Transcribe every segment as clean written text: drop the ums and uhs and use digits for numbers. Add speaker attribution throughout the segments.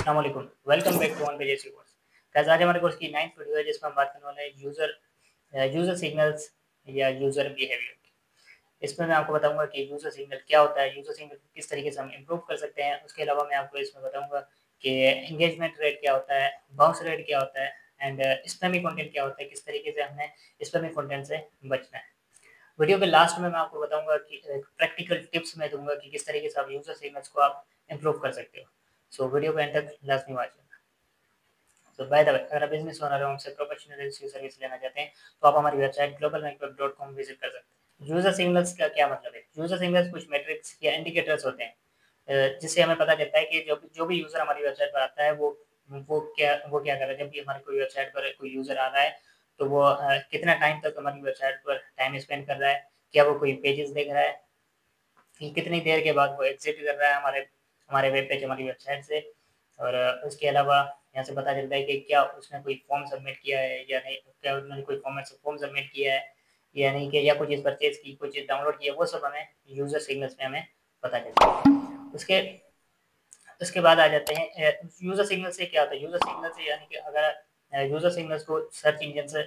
Speaker 1: अस्सलाम वालेकुम, welcome back to one pages course. Guys आज हमारे कोर्स की 9th वीडियो है जिसमें हम बात करने वाले हैं यूज़र सिग्नल्स या यूज़र बिहेवियर की। इसमें मैं आपको बताऊंगा कि यूज़र सिग्नल क्या होता है, यूज़र सिग्नल किस तरीके से हम इम्प्रूव कर सकते हैं। उसके अलावा मैं आपको इसमें बताऊंगा कि एंगेजमेंट रेट क्या होता है, बाउंस रेट क्या होता है एंड स्पैमी कंटेंट क्या होता है, किस तरीके से हमने स्पैमी कंटेंट से बचना है। वीडियो के लास्ट में मैं आपको बताऊंगा कि प्रैक्टिकल टिप्स मैं दूंगा कि किस तरीके से आप यूज़र सिग्नल्स को आप इम्प्रूव कर सकते हो। सो वीडियो को एंड तक लाजमी वॉच करना। तो बाय द वे, अगर आप बिजनेस ओनर हो, हमसे प्रोफेशनल सर्विस लेना चाहते हैं तो आप हमारी वेबसाइट globalnetwork.com विजिट कर सकते हैं। यूजर सिग्नल्स का क्या मतलब है? यूजर सिग्नल्स कुछ मैट्रिक्स या इंडिकेटर्स होते हैं जिससे हमें पता चलता है कि जो भी यूजर हमारी वेबसाइट पर आता है वो क्या कर रहा है। जब भी हमारी कोई वेबसाइट पर कोई यूजर आ रहा है तो वो कितना टाइम तक हमारी वेबसाइट पर टाइम स्पेंड कर रहा है, क्या वो कोई पेजेस देख रहा है, कि कितनी देर के बाद वो एग्जिट कर रहा है हमारे हमारे वेब पेज, हमारी वेबसाइट से। और उसके अलावा यहाँ से पता चलता है कि क्या उसने कोई फॉर्म सबमिट किया है या नहीं, क्या उन्होंने कोई फॉर्म सबमिट किया है या नहीं, कि या कुछ चीज़ परचेज की, कुछ चीज़ डाउनलोड की है, वो सब हमें यूज़र सिग्नल्स में हमें पता चलता है। उसके उसके बाद आ जाते हैं यूज़र सिग्नल से क्या होता है। यूज़र सिग्नल से यानी कि अगर यूज़र सिग्नल्स को सर्च इंजन से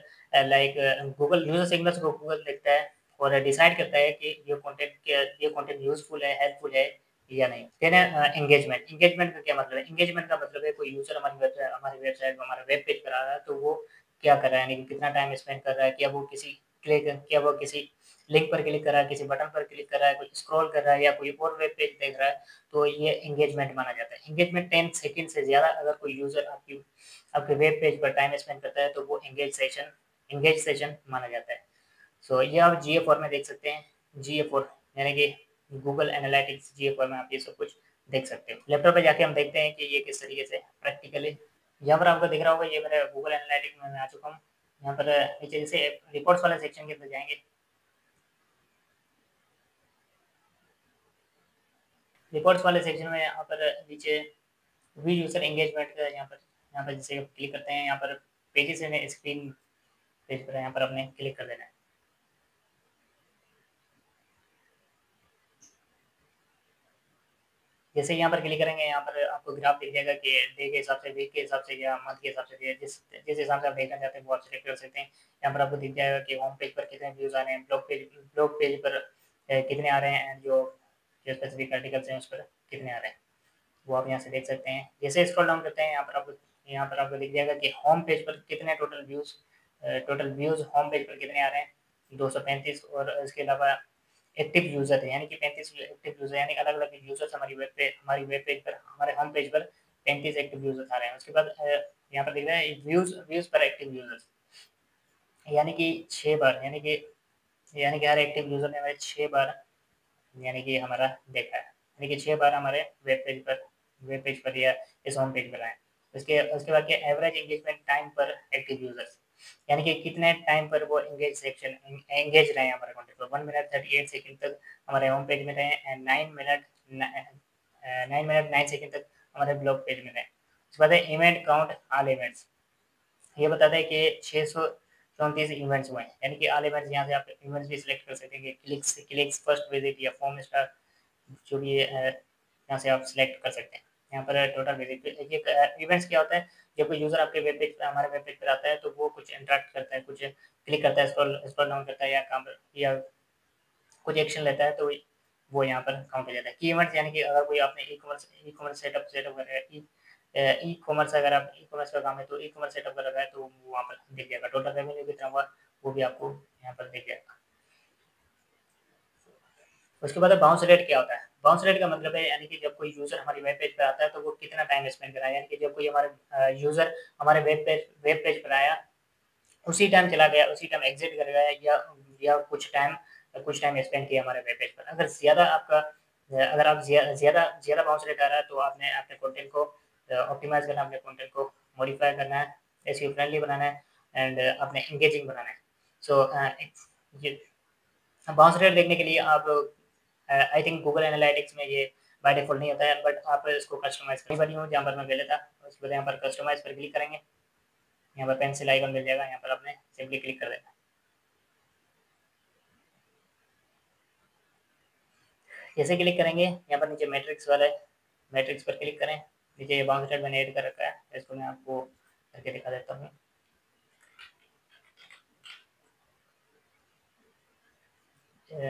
Speaker 1: लाइक गूगल यूज़र सिग्नल्स को गूगल देखता है और डिसाइड करता है कि ये कंटेंट यूज़फुल है, हेल्पफुल है या नहीं। फिर है एंगेजमेंट का क्या मतलब है? एंगेजमेंट का मतलब है कोई यूज़र हमारी वेबसाइट पर, हमारे वेब पेज पर आ रहा है तो वो क्या कर रहा है, यानी कि कितना टाइम स्पेंड कर रहा है, क्या वो किसी लिंक पर क्लिक कर रहा है, किसी बटन पर क्लिक कर रहा है, कुछ स्क्रॉल कर रहा है या कोई और वेब पेज देख रहा है, तो ये एंगेजमेंट माना जाता है। एंगेजमेंट 10 सेकंड से ज़्यादा अगर कोई यूज़र आपके वेब पेज पर टाइम स्पेंड करता है तो वो एंगेज सेशन माना जाता है। सो ये आप GA4 में देख सकते हैं। GA4 यानी कि गूगल एनालिटिक्स GA4 में आप ये सब कुछ देख सकते हो। लैपटॉप पे जाके हम देखते हैं कि ये किस तरीके से प्रैक्टिकली यहाँ पर आपको दिख रहा होगा। ये मेरे गूगल एनालिटिक्स में मैं आ चुका हूँ। यहाँ पर नीचे जैसे रिपोर्ट्स वाले सेक्शन के अंदर जाएंगे, रिपोर्ट्स वाले सेक्शन में यहाँ पर नीचे व्यू यूजर एंगेजमेंट का यहाँ पर जैसे क्लिक करते हैं, यहाँ पर पेजेस है, स्क्रीन पेज पर यहाँ पर आपने क्लिक कर देना है। जैसे यहाँ पर क्लिक करेंगे, यहाँ पर आपको ग्राफ दिख जाएगा कि डे के हिसाब से, वीक के हिसाब से या मंथ के हिसाब से, जिस जिस हिसाब से आप देखना चाहते हैं वो आप सिलेक्ट कर सकते हैं। यहाँ पर आपको दिख जाएगा कि होम पेज पर कितने व्यूज आ रहे हैं, ब्लॉग पेज पर कितने आ रहे हैं, जो जो स्पेसिफिक आर्टिकल्स हैं उस पर कितने आ रहे हैं, वो आप यहाँ से देख सकते हैं। जैसे स्क्रॉल डाउन करते हैं, यहाँ पर आपको दिख जाएगा कि होम पेज पर कितने टोटल व्यूज होम पेज पर कितने आ रहे हैं, 235। और इसके अलावा एक्टिव यूजर है, यानी कि 35 एक्टिव यूजर, यानी अलग अलग यूजर्स हमारी वेब पेज पर, हमारे होम पेज पर 35 एक्टिव यूजर्स आ रहे हैं। उसके बाद यहाँ पर दिख रहा है व्यूज पर एक्टिव यूजर्स, यानी कि 6 बार, यानी कि हर एक्टिव यूजर ने हमारे 6 बार यानी कि हमारा देखा है, यानी कि 6 बार हमारे वेब पेज पर या इस होम पेज पर आए। उसके उसके बाद क्या, एवरेज एंगेजमेंट टाइम पर एक्टिव यूजर्स, यानी कि कितने टाइम पर वो एंगेज रहे हैं हमारे कंटेंट पर। 1 मिनट 38 सेकंड तक हमारे होम पेज में रहे एंड 9 मिनट 9 सेकंड तक हमारे ब्लॉग पेज में रहे। उसके बाद इवेंट काउंट ऑल इवेंट्स, ये बताता है कि 634 इवेंट्स हुए हैं, यानी कि ऑल इवेंट्स। यहाँ से आप इवेंट्स भी सिलेक्ट कर सकते हैं कि क्लिक्स, फर्स्ट विजिट या फॉर्म स्टार, जो भी यहाँ से आप सिलेक्ट कर सकते हैं। यहाँ पर टोटल विजिट ये इवेंट्स क्या होता है, जब कोई यूज़र आपके वेब पेज पर, हमारे वेब पेज पर आता है तो वो कुछ इंटरेक्ट करता है, कुछ क्लिक करता है, स्क्रॉल डाउन करता है या कुछ एक्शन लेता है, तो वो यहाँ पर काउंट हो जाता है। की इवेंट्स यानी कि अगर कोई आपने ई कॉमर्स सेटअप कर रहा है, ई कॉमर्स का काम है तो ई कॉमर्स सेटअप कर रखा है, तो वो वहाँ पर दिख जाएगा। टोटल रेवेन्यू कितना हुआ वो भी आपको यहाँ पर दिख जाएगा। उसके बाद बाउंस रेट क्या होता है? बाउंस रेट का मतलब है, यानी कि जब कोई यूजर हमारी वेब पेज पर आता है तो वो कितना टाइम स्पेंड कर रहा है, यानी कि जब कोई हमारे यूजर हमारे वेब पेज पर आया, उसी टाइम चला गया, उसी टाइम एग्जिट कर गया, या कुछ टाइम स्पेंड किया हमारे वेब पेज पर। अगर आप ज़्यादा बाउंस रेट आ रहा है तो आपने अपने कंटेंट को ऑप्टिमाइज़ करना है, अपने कंटेंट को मॉडिफाई करना है, एसईओ फ्रेंडली बनाना है एंड अपने एंगेजिंग बनाना है। सो ये बाउंस रेट देखने के लिए आप आई थिंक गूगल एनालिटिक्स में ये बाय डिफ़ॉल्ट नहीं होता है, बट आप इसको कस्टमाइज़ कर बनी हो जहाँ पर मैं पहले था। उसके बाद यहाँ पर कस्टमाइज़ पर क्लिक करेंगे, यहाँ पर पेंसिल आइकन मिल जाएगा, यहाँ पर आपने सिंपली क्लिक कर देना। जैसे क्लिक करेंगे, यहाँ पर नीचे मैट्रिक्स पर क्लिक करें। नीचे ये बाउंस रेट मैंने ऐड कर रखा है, इसको मैं आपको करके दिखा देता हूँ।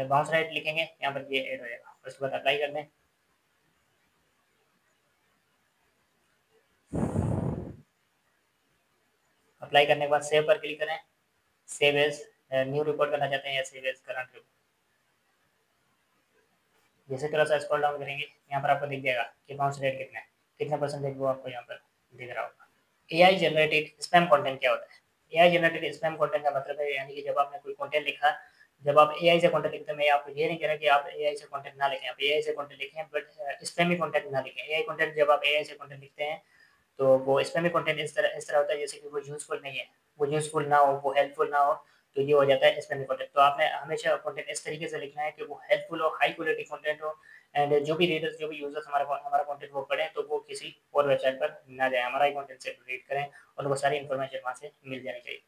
Speaker 1: बाउंस रेट लिखेंगे, यहाँ पर ये ऐड हो जाएगा, उसके बाद अप्लाई कर दें। अप्लाई करने के बाद सेव पर क्लिक करें। सेव एज न्यू रिपोर्ट करना चाहते हैं या सेव एज करंट रिपोर्ट। जैसे थोड़ा सा स्क्रॉल डाउन करेंगे, यहाँ पर आपको दिख जाएगा कि बाउंस रेट कितना है, कितना परसेंटेज वो आपको यहाँ पर दिख रहा होगा। एआई जनरेटेड स्पैम कंटेंट क्या होता है? एआई जनरेटेड स्पैम कंटेंट का मतलब है, यानी कि जब आपने कोई कंटेंट लिखा, जब आप एआई से कंटेंट लिखते हैं, मैं आपको ये नहीं कह रहा कि आप एआई से कंटेंट ना लिखें, आप एआई से कंटेंट लिखें, बट स्पैमी कंटेंट ना लिखें। एआई कंटेंट जब आप एआई से कंटेंट लिखते हैं तो वो स्पैमी कंटेंट इस तरह होता है जैसे कि वो यूजफुल नहीं है, वो यूजफुल ना हो, वो हेल्पफुल ना हो, तो ये हो जाता है स्पैमी कंटेंट। तो आपने हमेशा कंटेंट इस तरीके से लिखना है कि वो हेल्पफुल हो, हाई क्वालिटी कंटेंट हो, एंड जो भी रीडर्स, जो भी यूजर्स हमारा कंटेंट वो पढ़ें तो वो किसी और वेबसाइट पर ना जाए, हमारा ही कंटेंट से रीड करें और वो सारी इन्फॉर्मेशन वहाँ से मिल जानी चाहिए।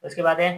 Speaker 1: उसके बाद है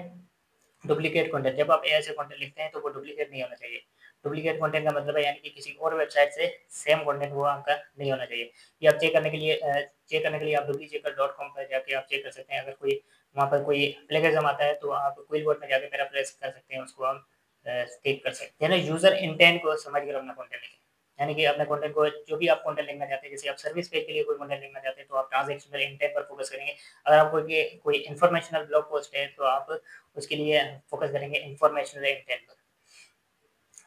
Speaker 1: डुप्लीकेट कंटेंट। जब आप एआई से कंटेंट लिखते हैं तो वो डुप्लीकेट नहीं होना चाहिए। डुप्लीकेट कंटेंट का मतलब है यानी कि किसी और वेबसाइट से सेम कंटेंट वो आपका नहीं होना चाहिए। ये आप चेक करने के लिए आप duplicate.com पर जाके आप चेक कर सकते हैं। अगर कोई वहाँ पर कोई प्लेगरिज्म आता है तो आप क्विलबोर्ड में जाके पैराफ्रेज कर सकते हैं, उसको आप चेक कर सकते हैं ना। यूजर इंटेंट को समझ कर अपना कंटेंट लिखें, यानी कि अपने कंटेंट को, जो भी आप कंटेंट लिखना चाहते हैं, जैसे आप सर्विस पेज के लिए कोई कंटेंट लिखना चाहते हैं तो आप ट्रांजैक्शनल इंटेंट पर फोकस करेंगे। अगर आपको कोई इन्फॉर्मेशनल ब्लॉग पोस्ट है तो आप उसके लिए फोकस करेंगे इन्फॉर्मेशनल इंटेंट पर।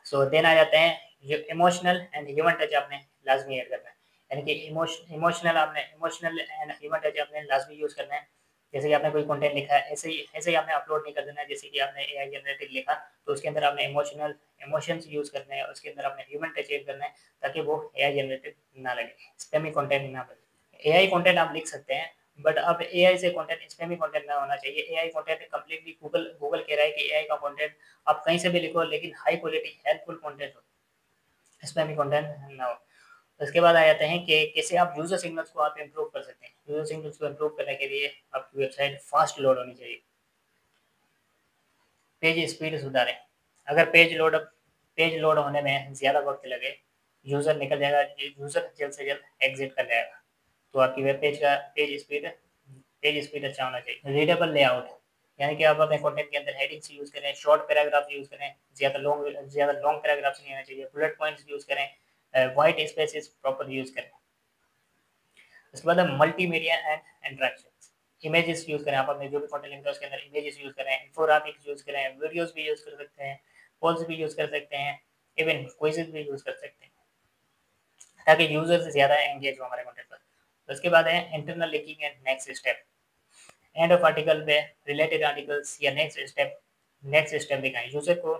Speaker 1: सो देन आ जाते हैं ये इमोशनल एंड ह्यूमन टच, आपने लाजमी ऐड करना है, यानी कि इमोशनल एंड ह्यूमन टच आपने लाजमी यूज़ करना है। जैसे कि आपने कोई कंटेंट लिखा है, ऐसे ही आपने अपलोड नहीं कर देना है। जैसे कि आपने एआई जनरेटेड लिखा तो उसके अंदर आपने इमोशंस यूज़ करने हैं, उसके अंदर आपने ह्यूमन टच ऐड करना है, ताकि वो एआई जनरेटेड ना लगे, स्पैमी कंटेंट ना बने। एआई कंटेंट आप लिख सकते हैं, बट अब एआई से कंटेंट स्पैमी कंटेंट ना होना चाहिए। AI content completely Google Google कह रहा है कि एआई का कंटेंट आप कहीं से भी लिखो, लेकिन हाई क्वालिटी हेल्पफुल कंटेंट हो, स्पैमी कंटेंट ना हो। उसके बाद आ जाते हैं कि कैसे आप यूजर सिग्नल्स को आप इम्प्रूव कर सकते हैं। यूजर सिग्नल्स को इम्प्रूव करने के लिए आपकी वेबसाइट फास्ट लोड होनी चाहिए। पेज स्पीड सुधारें। अगर पेज लोड होने में ज़्यादा वक्त लगे, यूज़र निकल जाएगा, यूज़र जल्द से जल्द एग्जिट कर जाएगा। तो आपकी वेब पेज का पेज स्पीड अच्छा होना चाहिए। रीडेबल लेआउट, यानी कि आप अपने कंटेंट के अंदर हेडिंग्स यूज़ करें, शॉर्ट पैराग्राफ यूज़ करें, ज़्यादा लॉन्ग पैराग्राफ्स नहीं होना चाहिए, बुलेट पॉइंट्स यूज़ करें, वाइट स्पेसेस प्रॉपर यूज़ करें। उसके बाद multimedia and interactions, images use करें। आप अपने जो भी कंटेंट लिखते हैं उसके अंदर इमेजेस यूज़ करें, इन्फोग्राफिक्स यूज़ करें, वीडियोस भी यूज़ कर सकते हैं, पोल्स भी यूज़ कर सकते हैं, इवन क्विज़ेस भी यूज़ कर सकते हैं, ताकि यूज़र से ज़्यादा एंगेज हो हमारे कंटेंट पर। उसके बाद है internal linking and next step. End of article पे रिलेटेड आर्टिकल्स या नेक्स्ट स्टेप दिखाएं, यूज़र को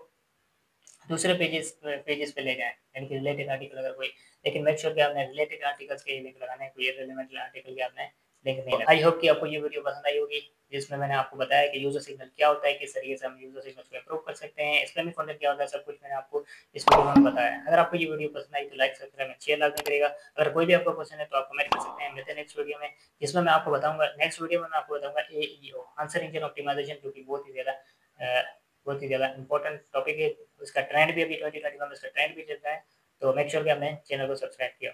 Speaker 1: दूसरे पेजेस पे ले जाएं, यानी कि रिलेटेड आर्टिकल अगर कोई, लेकिन मेक श्योर कि आपने रिलेटेड आर्टिकल्स के लिंक लगाना है, कोई रिलेवेंट आर्टिकल के आपने लिंक नहीं लगाना। आई होप कि आपको ये वीडियो पसंद आई होगी, जिसमें मैंने आपको बताया कि यूजर सिग्नल क्या होता है, किस तरीके से हम यूजर सिग्नल को इम्प्रूव कर सकते हैं, इस्लामिक कंटेंट क्या होता है, सब कुछ मैंने आपको इस वीडियो में बताया है। अगर आपको ये वीडियो पसंद आई तो लाइक, सब्सक्राइब एंड शेयर लाजमी करेगा। अगर कोई भी आपको क्वेश्चन है तो आप कमेंट कर सकते हैं। मिलते हैं नेक्स्ट वीडियो में, जिसमें मैं आपको बताऊंगा, नेक्स्ट वीडियो में मैं आपको बताऊंगा एईओ, आंसर इंजन ऑप्टिमाइजेशन, जो कि बहुत ही ज़्यादा इंपॉर्टेंट टॉपिक है। उसका ट्रेंड भी अभी 2021 में उसका ट्रेंड भी चल रहा है। तो मेक श्योर कि आपने चैनल को सब्सक्राइब किया।